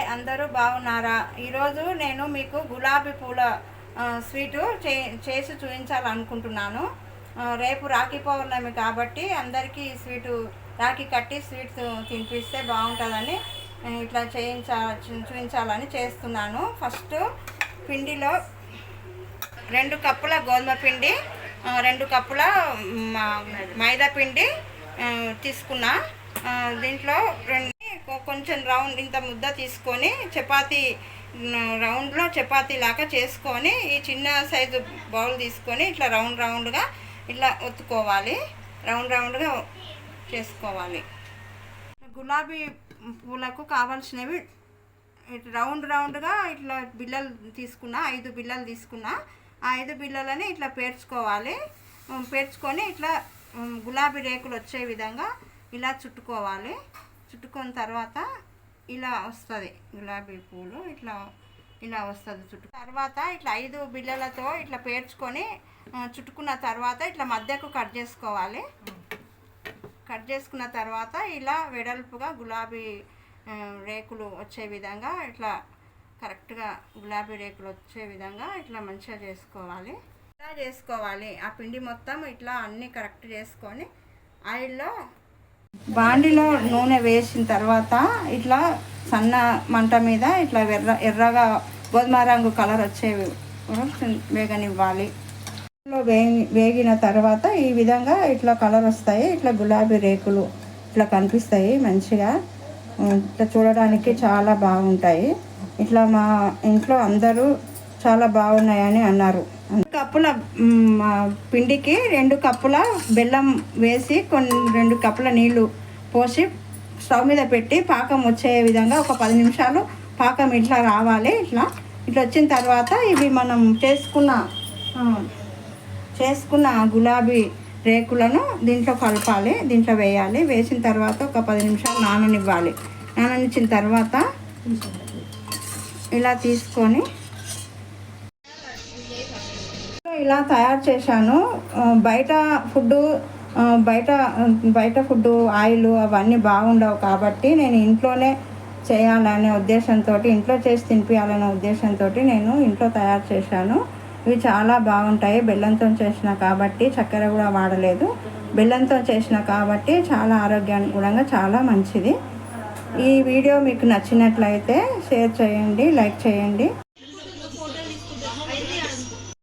Hi, అందరూ బాగున్నారా? ఈరోజు నేను మీకు గులాబీ పూల స్వీటు చేసి చూపించాలనుకుంటున్నాను. రేపు రాఖీ పౌర్ణమి కాబట్టి అందరికీ ఈ స్వీటు రాఖీ కట్టి స్వీట్స్ తినిపిస్తే బాగుంటుందని ఇట్లా చూపించాలని చేస్తున్నాను. ఫస్ట్ పిండిలో 2 కప్పుల గోధుమ పిండి, 2 కప్పుల మైదా పిండి తీసుకున్నా. దీంట్లో కొంచెం రౌండ్ ఇంత ముద్ద తీసుకొని చపాతీ రౌండ్లో చపాతీ లాగా చేసుకొని ఈ చిన్న సైజు బౌల్ తీసుకొని ఇట్లా రౌండ్గా ఇట్లా ఒత్తుకోవాలి, రౌండ్గా చేసుకోవాలి. గులాబీ పూలకు కావాల్సినవి రౌండ్గా ఇట్లా బిళ్ళలు తీసుకున్నా, 5 బిళ్ళలు తీసుకున్నా. ఆ 5 బిళ్ళలని ఇట్లా పేర్చుకొని ఇట్లా గులాబీ రేకులు వచ్చే విధంగా ఇలా చుట్టుకోవాలి. చుట్టుకున్న తర్వాత ఇలా వస్తుంది గులాబీ పూలు, ఇలా వస్తుంది. తర్వాత ఇట్లా 5 బిళ్ళలతో ఇట్లా పేర్చుకొని చుట్టుకున్న తర్వాత ఇట్లా మధ్యకు కట్ చేసుకోవాలి. కట్ చేసుకున్న తర్వాత ఇలా వెడల్పుగా గులాబీ రేకులు వచ్చే విధంగా ఇట్లా కరెక్ట్గా గులాబీ రేకులు వచ్చే విధంగా ఇట్లా మంచిగా చేసుకోవాలి. ఇలా చేసుకోవాలి. ఆ పిండి మొత్తం ఇట్లా అన్నీ కరెక్ట్ చేసుకొని ఆయిల్లో బాండిలో నూనె వేసిన తర్వాత ఇట్లా సన్న మంట మీద ఇట్లా ఎర్రగా గోధుమ రంగు కలర్ వచ్చే వేగనివ్వాలి. వేగిన తర్వాత ఈ విధంగా ఇట్లా కలర్ వస్తాయి. ఇట్లా గులాబీ రేకులు ఇట్లా కనిపిస్తాయి మంచిగా. ఇట్లా చూడడానికి చాలా బాగుంటాయి. ఇట్లా మా ఇంట్లో అందరూ చాలా బాగున్నాయని అన్నారు. 2 కప్పుల పిండికి 2 కప్పుల బెల్లం వేసి 2 కప్పుల నీళ్లు పోసి స్టవ్ మీద పెట్టి పాకం వచ్చే విధంగా ఒక 10 నిమిషాలు పాకం ఇట్లా రావాలి. ఇట్లా వచ్చిన తర్వాత ఇవి మనం చేసుకున్న గులాబీ రేకులను దీంట్లో కలపాలి, దీంట్లో వేయాలి. వేసిన తర్వాత ఒక 10 నిమిషాలు నాననివ్వాలి. నాననిచ్చిన తర్వాత ఇలా తీసుకొని ఇలా తయారు చేశాను. బయట ఫుడ్ ఆయిల్ అవన్నీ బాగుండవు కాబట్టి నేను ఇంట్లోనే చేయాలనే ఉద్దేశంతో, ఇంట్లో చేసి తినిపించాలనే ఉద్దేశంతో నేను ఇంట్లో తయారు చేశాను. ఇవి చాలా బాగుంటాయి. బెల్లంతో చేసిన కాబట్టి, చక్కెర కూడా వాడలేదు. బెల్లంతో చేసిన కాబట్టి చాలా ఆరోగ్యానికి కూడా చాలా మంచిది. ఈ వీడియో మీకు నచ్చినట్లయితే షేర్ చేయండి, లైక్ చేయండి.